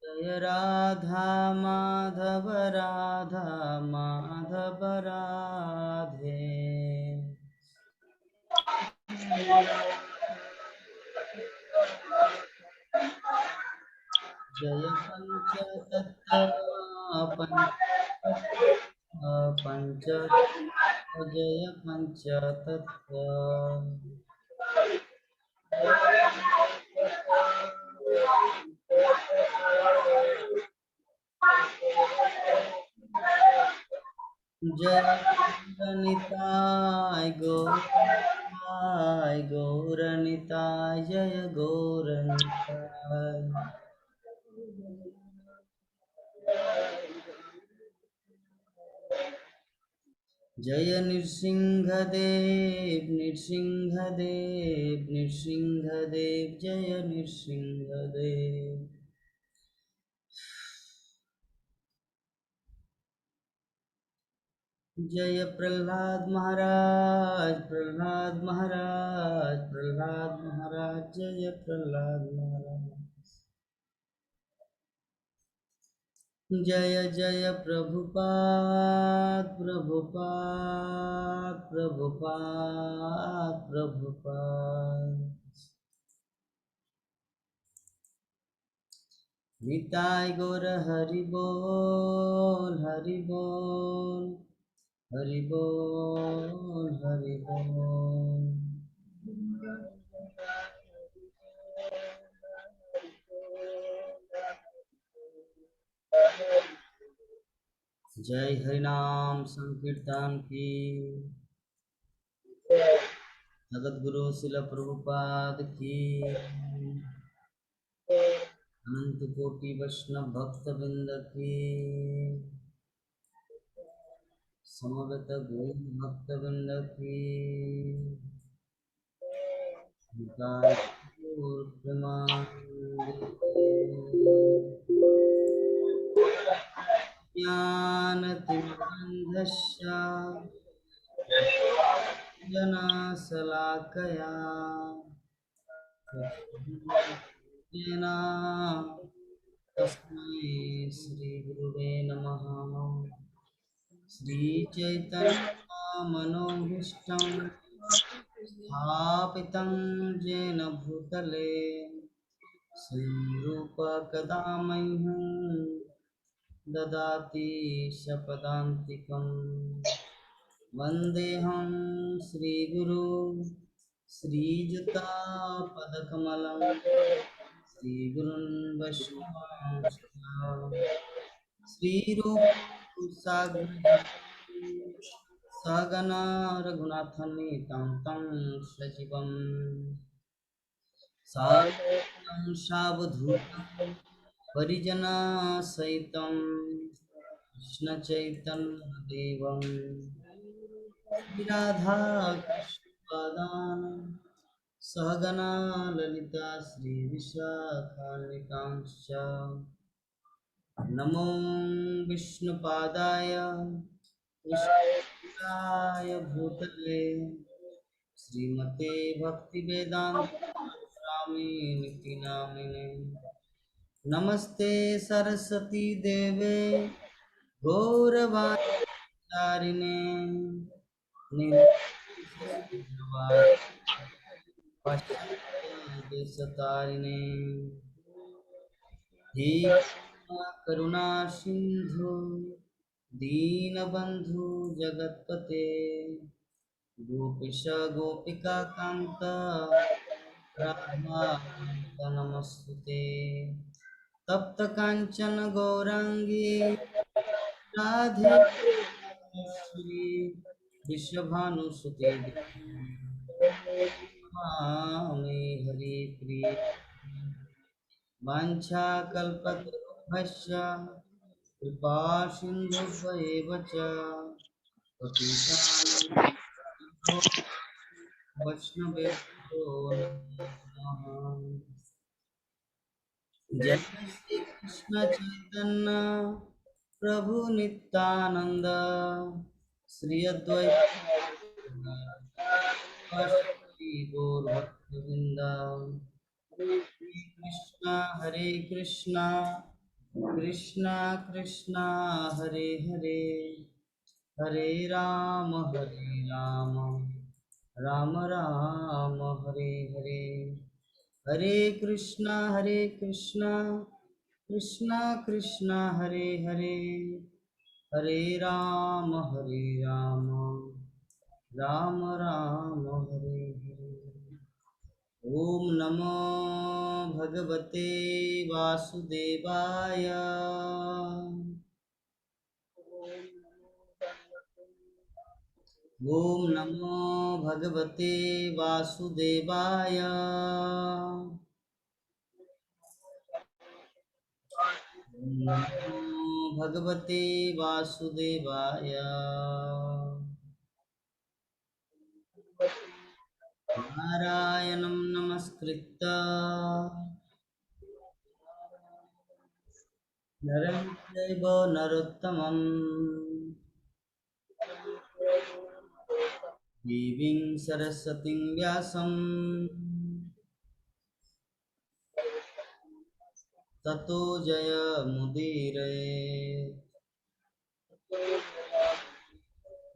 जय राधा माधव राधा माधव राधे। जय पंचतत्व पंच जय पंचतत्व। जय गौरनिताय गौरनिताय जय गौरनिताय। जय नृसिंहदेव नृसिंहदेव नृसिंहदेव जय नृसिंहदेव। जय प्रहलाद महाराज प्रहलाद महाराज प्रहलाद महाराज जय प्रहलाद महाराज। जय जय प्रभुपाद प्रभुपाद प्रभुपाद प्रभुपाद। निताय गौर हरि बोल हरि बोल हरि बोल हरि बोल। जय हरिनाम संकीर्तन की। जगत गुरु शिल प्रभुपाद की। अनंत कोटि वैष्णव भक्त वृंद की। समवेत गौर भक्त वृंद की। निताय गौर प्रेमानंदे। ज्ञानतिमिरन्धस्य ज्ञानशलाकया चक्षुरुन्मीलितं तस्मै श्रीगुरुवे नमः। श्रीचैतन्यमनोभीष्टं स्थापितं येन भूतले स्वयं मह्यं ददाति शपदान्तिकम्। वन्देऽहं श्रीगुरु श्रीयुतापदकमलं श्रीगुरुन् वैष्णवांश्च श्रीरूपं साग्रजातं रघुनाथान्वितं तं सजीवं साद्वैतं सावधूतं परिजनसहितं कृष्णचैतन्यदेवं श्रीराधा कृष्णपादान् सहगना ललिता श्रीविशाखान्वितांश्च। नमो विष्णुपादाय कृष्णाय भूतले श्रीमते भक्तिवेदांत स्वामी निति नामिने। नमस्ते सरस्वती देवे गौरवाचारिणे देशतारिणे। हे करुणा सिंधु दीनबंधु जगतपते गोपिश गोपिका कांत राधा नमस्तुते। तप्त कांचन गौरांगी राधे श्री विश्वभानुसुते नमामि हरि प्रिय। वाञ्छाकल्पतरुभ्यश्च कृपा सिन्धुभ्येव च पतितानां वैष्णवेभ्यो नमः। जय श्री कृष्ण चैतन्य प्रभु नित्यानंद श्री अद्वैत श्री गौर भक्तवृंद। हरे कृष्णा कृष्णा कृष्णा हरे हरे, हरे राम राम राम हरे हरे, हरे कृष्णा कृष्णा कृष्णा हरे हरे, हरे राम राम राम हरे हरे। ओम नमो भगवते वासुदेवाय, ओम नमो भगवते वासुदेवाय, ओम नमो भगवते वासुदेवाय। नारायणं नमस्कृत्य नरं चैव नरोत्तमं देवीं सरस्वतीं व्यासं ततो जयमुदीरये।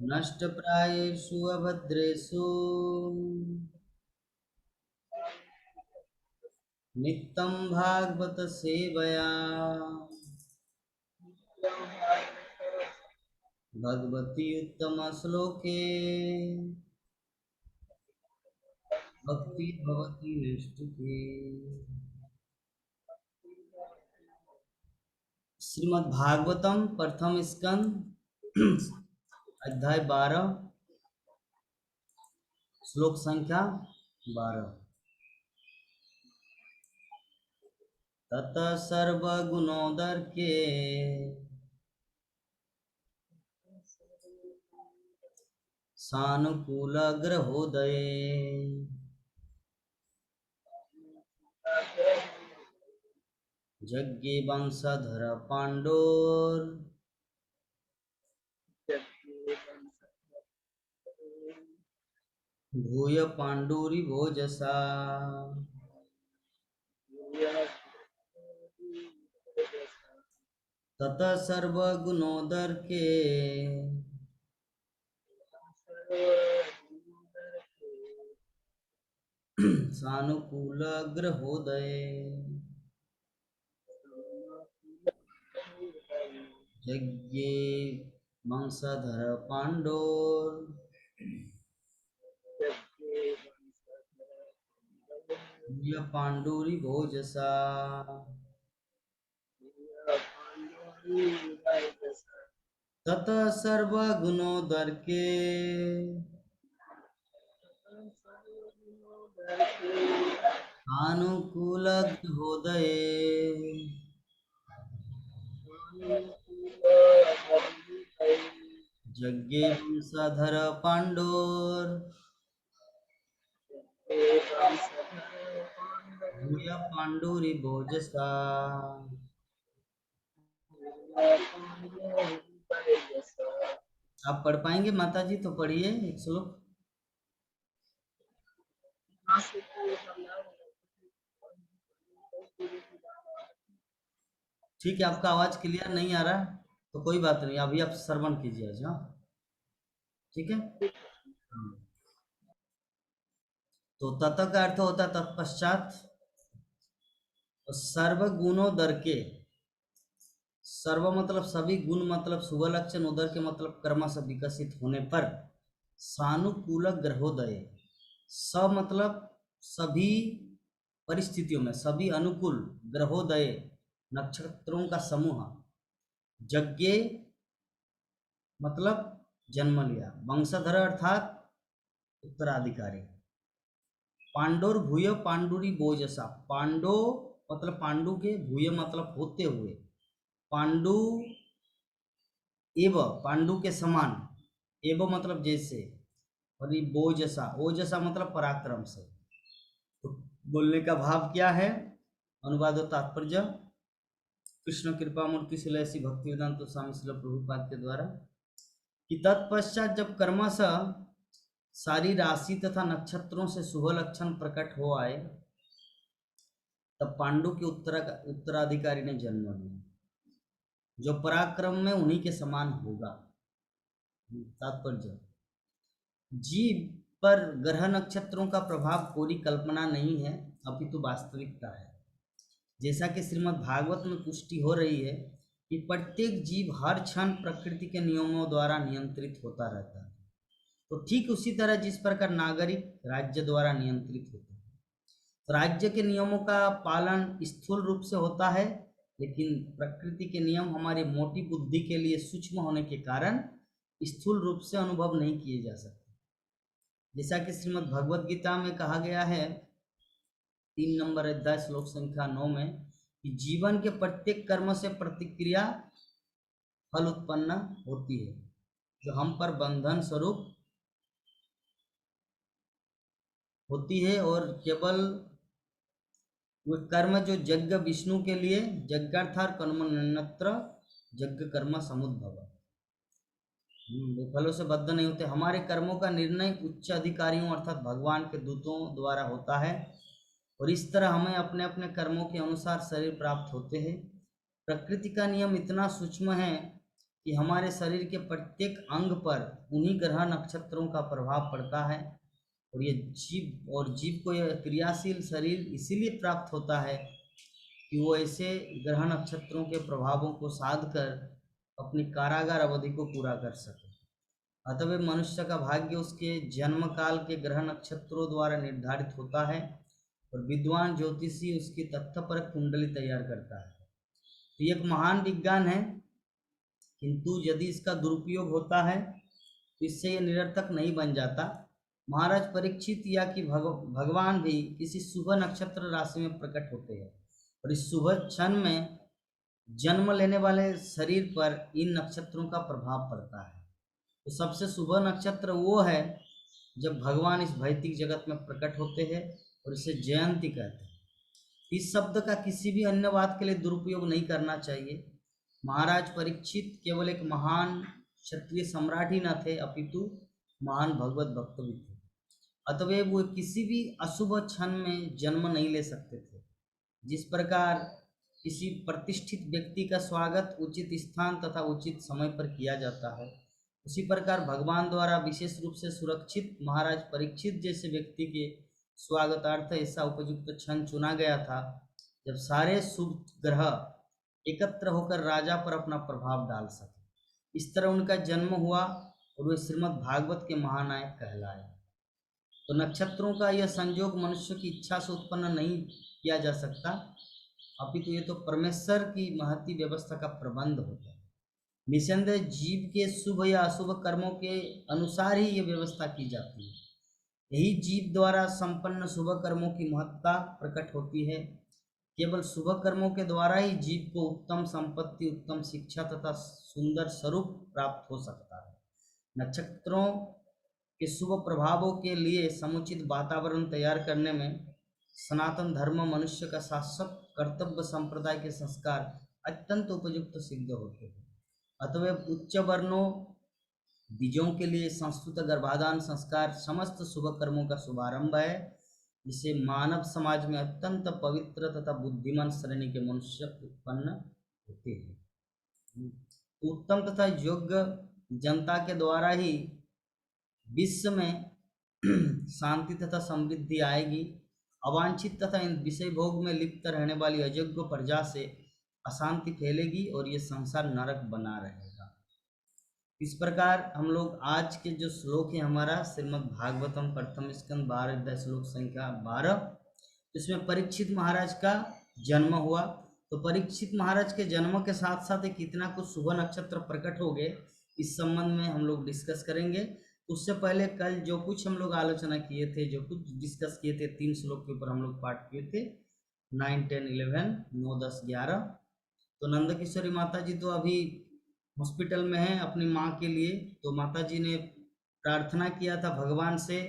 नष्टप्रायेषु अभद्रेषु नित्यं भागवत सेवया, भगवती उत्तम श्लोके भक्ति भवति निष्ठुके। श्रीमद् भागवतम प्रथम स्कंद अध्याय 12, श्लोक संख्या 12। ततः सर्वगुणोदर्के सानुकूलग्रहोदये, यज्ञे वंशधर पाण्डोर् भूय पाण्डुरिभोजसा। ततः सर्वगुणोदर्के सानुकूलग्रहोदये, यज्ञे वंशधर पाण्डोर् भूय पाण्डुरिभोजसा। ततः सर्वगुणोदर्के आनुकूलग्रहोदये, यज्ञे वंशधर पाण्डोर् भूय पाण्डुरिभोजसा। आप पढ़ पाएंगे माता जी? तो पढ़िए एक श्लोक। ठीक है, आपका आवाज क्लियर नहीं आ रहा तो कोई बात नहीं, अभी आप श्रवण कीजिए आज। हाँ, ठीक है। हाँ। तो तत का अर्थ होता है तत्पश्चात। तो सर्व गुणों दर के, सर्व मतलब सभी, गुण मतलब शुभ लक्षण, उदर के मतलब कर्म से विकसित होने पर, सानुकूल ग्रहोदय, स मतलब सभी परिस्थितियों में, सभी अनुकूल, ग्रहोदय नक्षत्रों का समूह, यज्ञ मतलब जन्म लिया, वंशधर अर्थात उत्तराधिकारी, पांडुर भूय पांडुरी बोजसा, पांडो मतलब पांडु के, भूय मतलब होते हुए, पांडु एव पांडु के समान, एव मतलब जैसे, और ये बोजसा, ओजसा मतलब पराक्रम से। तो बोलने का भाव क्या है? अनुवाद और तात्पर्य कृष्ण कृपा मूर्ति से ऐसी भक्ति वेदांत स्वामी श्रील प्रभुपाद के द्वारा, कि तत्पश्चात जब कर्मशः सारी राशि तथा नक्षत्रों से शुभ लक्षण प्रकट हो आए, तब पांडु के उत्तराधिकारी ने जन्म लिया। जो पराक्रम में उन्हीं के समान होगा। तात्पर्य, जीव पर ग्रह नक्षत्रों का प्रभाव पूरी कल्पना नहीं है, अपितु वास्तविकता है। जैसा कि श्रीमद् भागवत में पुष्टि हो रही है कि प्रत्येक जीव हर क्षण प्रकृति के नियमों द्वारा नियंत्रित होता रहता है। तो ठीक उसी तरह जिस प्रकार नागरिक राज्य द्वारा नियंत्रित होता है, तो राज्य के नियमों का पालन स्थूल रूप से होता है, लेकिन प्रकृति के नियम हमारी मोटी बुद्धि के लिए सूक्ष्म होने के कारण स्थूल रूप से अनुभव नहीं किए जा सकते। जैसा कि श्रीमद् भगवत गीता में कहा गया है 3 नंबर अध्याय श्लोक संख्या 9 में कि जीवन के प्रत्येक कर्म से प्रतिक्रिया फल उत्पन्न होती है, जो हम पर बंधन स्वरूप होती है, और केवल वो कर्म जो यज्ञ विष्णु के लिए यज्ञार्थार कर्म अन्यत्र यज्ञ कर्म समुद्भव, वो फलों से बद्ध नहीं होते। हमारे कर्मों का निर्णय उच्च अधिकारियों अर्थात भगवान के दूतों द्वारा होता है, और इस तरह हमें अपने अपने कर्मों के अनुसार शरीर प्राप्त होते हैं। प्रकृति का नियम इतना सूक्ष्म है कि हमारे शरीर के प्रत्येक अंग पर उन्हीं ग्रह नक्षत्रों का प्रभाव पड़ता है, और ये जीव को यह क्रियाशील शरीर इसीलिए प्राप्त होता है कि वो ऐसे ग्रह नक्षत्रों के प्रभावों को साध कर अपनी कारागार अवधि को पूरा कर सके। अतः मनुष्य का भाग्य उसके जन्म काल के ग्रह नक्षत्रों द्वारा निर्धारित होता है, और विद्वान ज्योतिषी उसकी तथ्यपरक कुंडली तैयार करता है। तो ये एक महान विज्ञान है, किंतु यदि इसका दुरुपयोग होता है तो इससे ये निरर्थक नहीं बन जाता। महाराज परीक्षित या कि भगवान भी किसी शुभ नक्षत्र राशि में प्रकट होते हैं, और इस शुभ क्षण में जन्म लेने वाले शरीर पर इन नक्षत्रों का प्रभाव पड़ता है। तो सबसे शुभ नक्षत्र वो है जब भगवान इस भौतिक जगत में प्रकट होते हैं, और इसे जयंती कहते हैं। इस शब्द का किसी भी अन्य बात के लिए दुरुपयोग नहीं करना चाहिए। महाराज परीक्षित केवल एक महान क्षत्रिय सम्राट ही न थे, अपितु महान भगवत भक्त भी थे। अतएव वो किसी भी अशुभ क्षण में जन्म नहीं ले सकते थे। जिस प्रकार किसी प्रतिष्ठित व्यक्ति का स्वागत उचित स्थान तथा उचित समय पर किया जाता है, उसी प्रकार भगवान द्वारा विशेष रूप से सुरक्षित महाराज परीक्षित जैसे व्यक्ति के स्वागतार्थ ऐसा उपयुक्त क्षण चुना गया था जब सारे शुभ ग्रह एकत्र होकर राजा पर अपना प्रभाव डाल सके। इस तरह उनका जन्म हुआ, और वे श्रीमद् भागवत के महानायक कहलाए। तो नक्षत्रों का यह संयोग मनुष्य की इच्छा से उत्पन्न नहीं किया जा सकता, अपितु ये तो परमेश्वर की महती व्यवस्था का प्रबंध होता है। निसंदेह जीव के शुभ या अशुभ कर्मों के अनुसार ही ये व्यवस्था की जाती है। यही जीव द्वारा संपन्न शुभ कर्मों की महत्ता प्रकट होती है। केवल शुभ कर्मों के द्वारा ही जीव को उत्तम संपत्ति, उत्तम शिक्षा तथा सुंदर स्वरूप प्राप्त हो सकता है। नक्षत्रों के शुभ प्रभावों के लिए समुचित वातावरण तैयार करने में सनातन धर्म मनुष्य का शाश्वत कर्तव्य संप्रदाय के संस्कार अत्यंत उपयुक्त सिद्ध होते हैं। अतएव उच्च वर्णों बीजों के लिए संस्कृत गर्भाधान संस्कार समस्त शुभ कर्मों का शुभारंभ है, जिसे मानव समाज में अत्यंत पवित्र तथा बुद्धिमान श्रेणी के मनुष्य उत्पन्न होते हैं। उत्तम तथा योग्य जनता के द्वारा ही विश्व में शांति तथा समृद्धि आएगी। अवांछित तथा इन विषय भोग में लिप्त रहने वाली अयोग्य प्रजा से अशांति फैलेगी, और ये संसार नरक बना रहेगा। इस प्रकार हम लोग आज के जो श्लोक है हमारा श्रीमद् भागवतम प्रथम स्कंद 12 अध्याय श्लोक संख्या 12, इसमें परीक्षित महाराज का जन्म हुआ। तो परीक्षित महाराज के जन्म के साथ साथ कितना कुछ शुभ नक्षत्र प्रकट हो गए, इस संबंध में हम लोग डिस्कस करेंगे। उससे पहले कल जो कुछ हम लोग आलोचना किए थे, जो कुछ डिस्कस किए थे, 3 श्लोक के ऊपर हम लोग पाठ किए थे, 9, 10, 11, 9, 10, 11। तो नंद किशोरी माता जी तो अभी हॉस्पिटल में हैं अपनी माँ के लिए। तो माता जी ने प्रार्थना किया था भगवान से,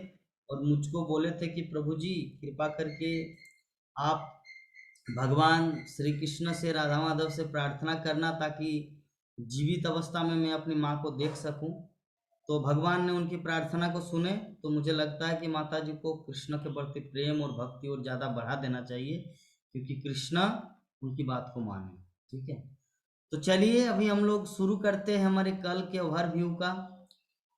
और मुझको बोले थे कि प्रभु जी कृपा करके आप भगवान श्री कृष्ण से, राधा माधव से प्रार्थना करना ताकि जीवित अवस्था में मैं अपनी माँ को देख सकूं। तो भगवान ने उनकी प्रार्थना को सुने। तो मुझे लगता है कि माता जी को कृष्ण के प्रति प्रेम और भक्ति और ज़्यादा बढ़ा देना चाहिए, क्योंकि कृष्ण उनकी बात को माने। ठीक है। तो चलिए अभी हम लोग शुरू करते हैं हमारे कल के ओवरव्यू का।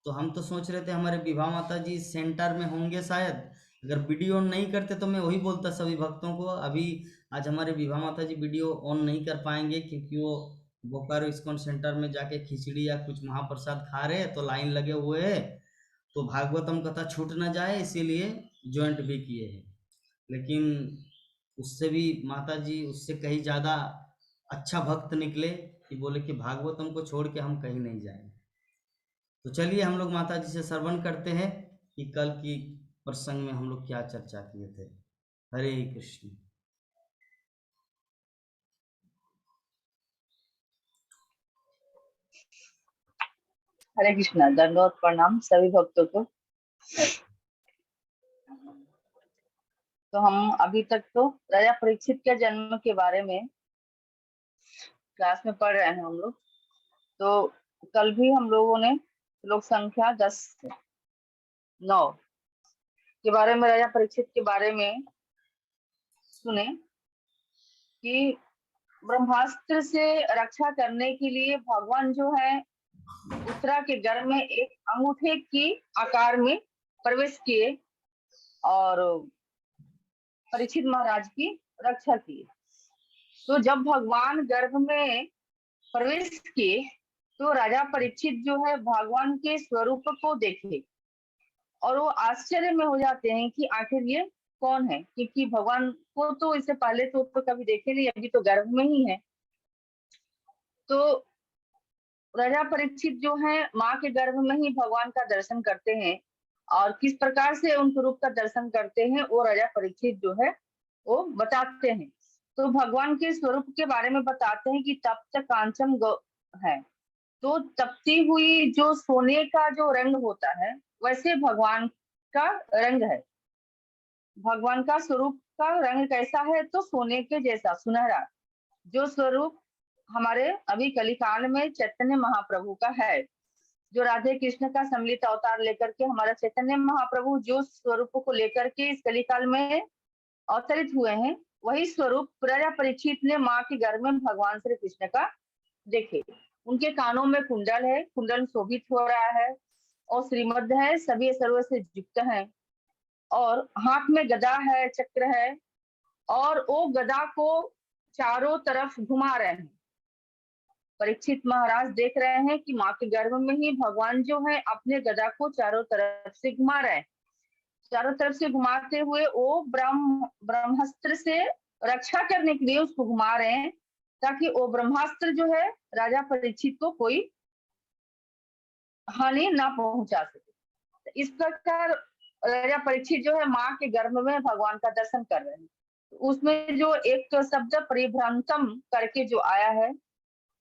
तो हम तो सोच रहे थे हमारे विभा माता जी सेंटर में होंगे शायद, अगर वीडियो ऑन नहीं करते तो मैं वही बोलता सभी भक्तों को। अभी आज हमारे विभा माता जी वीडियो ऑन नहीं कर पाएंगे क्योंकि वो बोकारो इस्कॉन सेंटर में जाके खिचड़ी या कुछ महाप्रसाद खा रहे हैं, तो लाइन लगे हुए हैं। तो भागवतम कथा छूट ना जाए इसीलिए ज्वाइंट भी किए हैं। लेकिन उससे भी माता जी उससे कहीं ज़्यादा अच्छा भक्त निकले कि बोले कि भागवतम को छोड़ के हम कहीं नहीं जाएंगे। तो चलिए हम लोग माता जी से श्रवण करते हैं कि कल की प्रसंग में हम लोग क्या चर्चा किए थे। हरे कृष्ण। हरे कृष्णा। दंडवत प्रणाम सभी भक्तों को। तो हम अभी तक तो राजा परीक्षित के जन्म के बारे में क्लास में पढ़ रहे हैं हम लोग। तो कल भी हम लोगों ने श्लोक संख्या 10-9 के बारे में, राजा परीक्षित के बारे में सुने कि ब्रह्मास्त्र से रक्षा करने के लिए भगवान जो है उत्तरा के गर्भ में एक अंगूठे की आकार में प्रवेश किए और परीक्षित महाराज की रक्षा की। तो जब भगवान गर्भ में प्रवेश किए तो राजा परीक्षित जो है भगवान के स्वरूप को देखे और वो आश्चर्य में हो जाते हैं कि आखिर ये कौन है, क्योंकि भगवान को तो इससे पहले तो कभी देखे नहीं, अभी तो गर्भ में ही है। तो राजा परीक्षित जो है माँ के गर्भ में ही भगवान का दर्शन करते हैं और किस प्रकार से उन स्वरूप का दर्शन करते हैं वो राजा परीक्षित जो है वो बताते हैं। तो भगवान के स्वरूप के बारे में बताते हैं कि तप्त कांचन है। तो तपती हुई जो सोने का जो रंग होता है वैसे भगवान का रंग है। भगवान का स्वरूप का रंग कैसा है? तो सोने के जैसा सुनहरा, जो स्वरूप हमारे अभी कलिकाल में चैतन्य महाप्रभु का है। जो राधे कृष्ण का सम्मिलित अवतार लेकर के हमारा चैतन्य महाप्रभु जो स्वरूप को लेकर के इस कलिकाल में अवतरित हुए हैं, वही स्वरूप राजा परीक्षित ने माँ के गर्भ में भगवान श्री कृष्ण का देखे। उनके कानों में कुंडल है, कुंडल शोभित हो रहा है और श्रीमद्ध है, सभी सर्व से युक्त है और हाथ में गदा है, चक्र है और वो गदा को चारों तरफ घुमा रहे हैं। परीक्षित महाराज देख रहे हैं कि माँ के गर्भ में ही भगवान जो है अपने गदा को चारों तरफ से घुमा रहे हैं। चारों तरफ से घुमाते हुए वो ब्रह्मास्त्र से रक्षा करने के लिए उसको घुमा रहे हैं, ताकि वो ब्रह्मास्त्र जो है राजा परीक्षित को कोई हानि ना पहुंचा सके। इस प्रकार राजा परीक्षित जो है माँ के गर्भ में भगवान का दर्शन कर रहे हैं। उसमें जो एक शब्द परिभ्रांतम करके जो आया है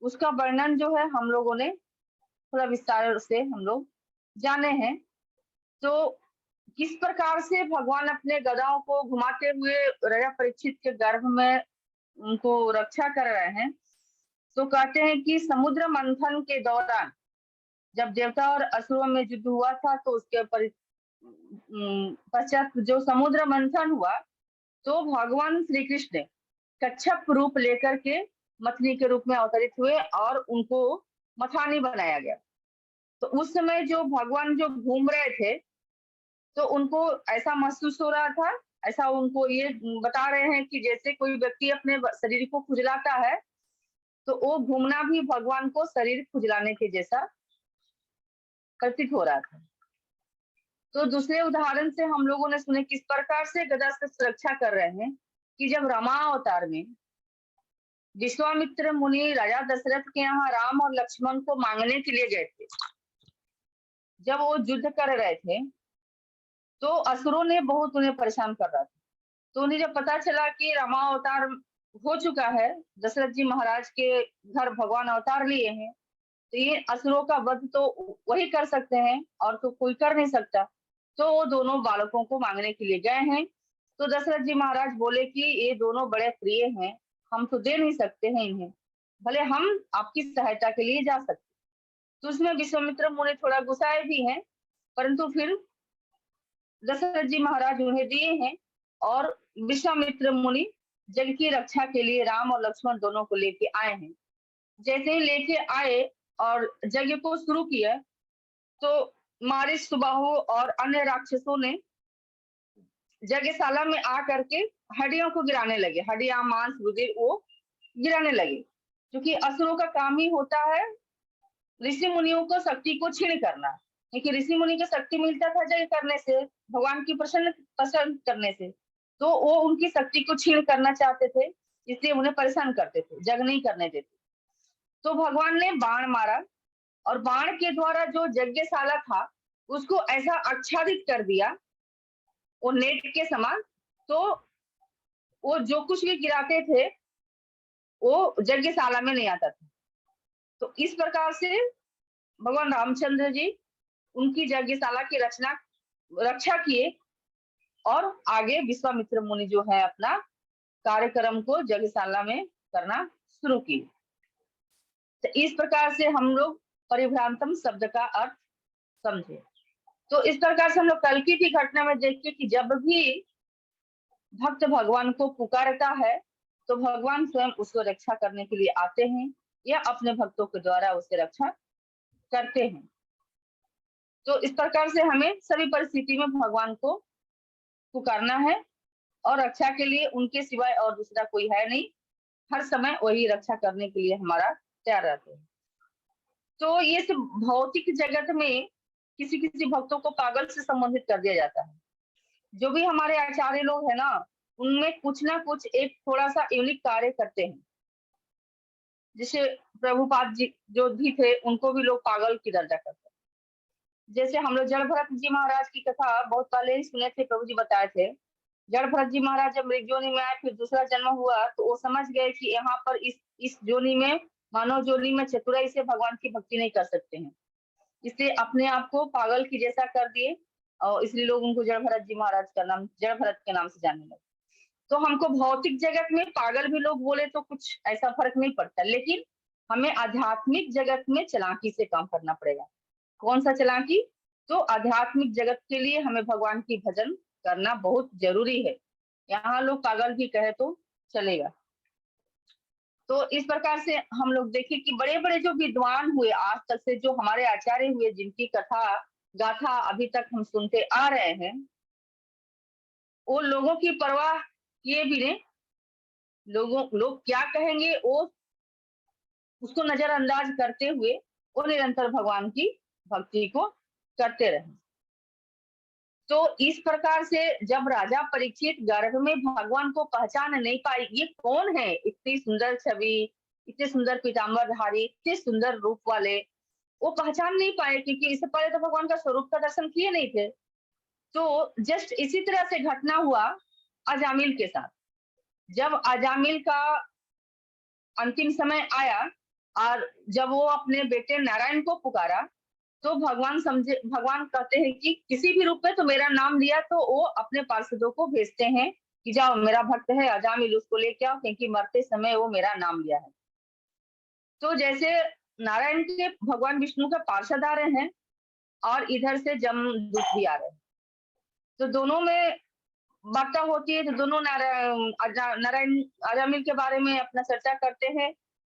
उसका वर्णन जो है हम लोगों ने थोड़ा विस्तार से हम लोग जाने हैं। तो किस प्रकार से भगवान अपने गदाओं को घुमाते हुए राजा परीक्षित के गर्भ में उनको रक्षा कर रहे हैं। तो कहते हैं कि समुद्र मंथन के दौरान जब देवता और असुरों में युद्ध हुआ था तो उसके पश्चात जो समुद्र मंथन हुआ तो भगवान श्री कृष्ण कच्छप रूप लेकर के मथनी के रूप में अवतरित हुए और उनको मथानी बनाया गया। तो उस समय जो भगवान जो घूम रहे थे तो उनको ऐसा महसूस हो रहा था, ऐसा उनको ये बता रहे हैं कि जैसे कोई व्यक्ति अपने शरीर को खुजलाता है तो वो घूमना भी भगवान को शरीर खुजलाने के जैसा प्रतीत हो रहा था। तो दूसरे उदाहरण से हम लोगों ने सुने किस प्रकार से गदा से सुरक्षा कर रहे हैं कि जब रामा अवतार में विश्वामित्र मुनि राजा दशरथ के यहाँ राम और लक्ष्मण को मांगने के लिए गए थे, जब वो युद्ध कर रहे थे तो असुरों ने बहुत उन्हें परेशान कर रहा था। तो उन्हें जब पता चला कि रामा अवतार हो चुका है, दशरथ जी महाराज के घर भगवान अवतार लिए हैं, तो ये असुरों का वध तो वही कर सकते हैं और तो कोई कर नहीं सकता। तो वो दोनों बालकों को मांगने के लिए गए हैं। तो दशरथ जी महाराज बोले कि ये दोनों बड़े प्रिय हैं, हम तो दे नहीं सकते हैं इन्हें, भले हम आपकी सहायता के लिए जा सकते। तो उसमें विश्वामित्र मुनि थोड़ा गुस्साए भी हैं, परंतु फिर दशरथ जी महाराज उन्हें दिए हैं और विश्वामित्र मुनि जल की रक्षा के लिए राम और लक्ष्मण दोनों को लेके आए हैं। जैसे ही लेके आए और यज्ञ को शुरू किया, तो मारिच, सुबाहु और अन्य राक्षसों ने यज्ञशाला में आकर के हड्डियों को गिराने लगे, हड्डियां, मांस, रुधिर वो गिराने लगे, क्योंकि असुरों का काम ही होता है ऋषि मुनियों को शक्ति को छीन करना। क्योंकि ऋषि मुनि को शक्ति मिलता था यज्ञ करने से, भगवान की प्रसन्न करने से, तो वो उनकी शक्ति को छीन करना चाहते थे, इसलिए उन्हें परेशान करते थे, यज्ञ नहीं करने देते। तो भगवान ने बाण मारा और बाण के द्वारा जो यज्ञशाला था उसको ऐसा आच्छादित कर दिया, वो नेट के समान, तो वो जो कुछ भी गिराते थे वो यज्ञशाला में नहीं आता था। तो इस प्रकार से भगवान रामचंद्र जी उनकी यज्ञशाला की रक्षा किए और आगे विश्वामित्र मुनि जो है अपना कार्यक्रम को यज्ञशाला में करना शुरू किए। तो इस प्रकार से हम लोग परिभ्रांतम शब्द का अर्थ समझे। तो इस प्रकार से हम लोग कल की घटना में देखिए कि जब भी भक्त भगवान को पुकारता है तो भगवान स्वयं उसको रक्षा करने के लिए आते हैं या अपने भक्तों के द्वारा उसकी रक्षा करते हैं। तो इस प्रकार से हमें सभी परिस्थिति में भगवान को पुकारना है और रक्षा के लिए उनके सिवाय और दूसरा कोई है नहीं, हर समय वही रक्षा करने के लिए हमारा तैयार रहते हैं। तो ये सब भौतिक जगत में किसी किसी भक्तों को पागल से संबंधित कर दिया जाता है। जो भी हमारे आचार्य लोग हैं ना, उनमें कुछ ना कुछ एक थोड़ा सा यूनिक कार्य करते हैं। जैसे प्रभुपाद जी जो भी थे उनको भी लोग पागल की दर्जा करते हैं। जैसे हम लोग जड़ भरत जी महाराज की कथा बहुत पहले ही सुने थे, प्रभु जी बताए थे। जड़ भरत जी महाराज जब मृग जोनी में आए, फिर दूसरा जन्म हुआ, तो वो समझ गए कि यहाँ पर इस जोनी में, मानव जोनी में चतुराई से भगवान की भक्ति नहीं कर सकते हैं, इसलिए अपने आप को पागल की जैसा कर दिए और इसलिए लोग उनको जड़ भरत जी महाराज का नाम जड़ भरत के नाम से जानने लगे। तो हमको भौतिक जगत में पागल भी लोग बोले तो कुछ ऐसा फर्क नहीं पड़ता, लेकिन हमें आध्यात्मिक जगत में चालाकी से काम करना पड़ेगा। कौन सा चालाकी? तो आध्यात्मिक जगत के लिए हमें भगवान की भजन करना बहुत जरूरी है। यहाँ लोग पागल भी कहे तो चलेगा। तो इस प्रकार से हम लोग देखें कि बड़े बड़े जो विद्वान हुए आज तक से, जो हमारे आचार्य हुए, जिनकी कथा गाथा अभी तक हम सुनते आ रहे हैं, वो लोगों की परवाह किए बिना, लोग क्या कहेंगे वो उसको नजरअंदाज करते हुए वो निरंतर भगवान की भक्ति को करते रहे। तो इस प्रकार से जब राजा परीक्षित गर्भ में भगवान को पहचान नहीं पाए, ये कौन है, इतनी सुंदर छवि, इतने सुंदर पीताम्बरधारी, इतने सुंदर रूप वाले, वो पहचान नहीं पाए क्योंकि इससे पहले तो भगवान का स्वरूप का दर्शन किए नहीं थे। तो जस्ट इसी तरह से घटना हुआ अजामिल के साथ। जब अजामिल का अंतिम समय आया और जब वो अपने बेटे नारायण को पुकारा, तो भगवान कहते हैं कि किसी भी रूप में तो मेरा नाम लिया, तो वो अपने पार्षदों को भेजते हैं कि जाओ मेरा भक्त है अजामिल, उसको लेके आओ क्योंकि मरते समय वो मेरा नाम लिया है। तो जैसे नारायण के भगवान विष्णु का पार्षद आ रहे हैं और इधर से जमदूत भी आ रहे हैं, तो दोनों में वार्ता होती है। तो दोनों नारायण अजामिल के बारे में अपना चर्चा करते हैं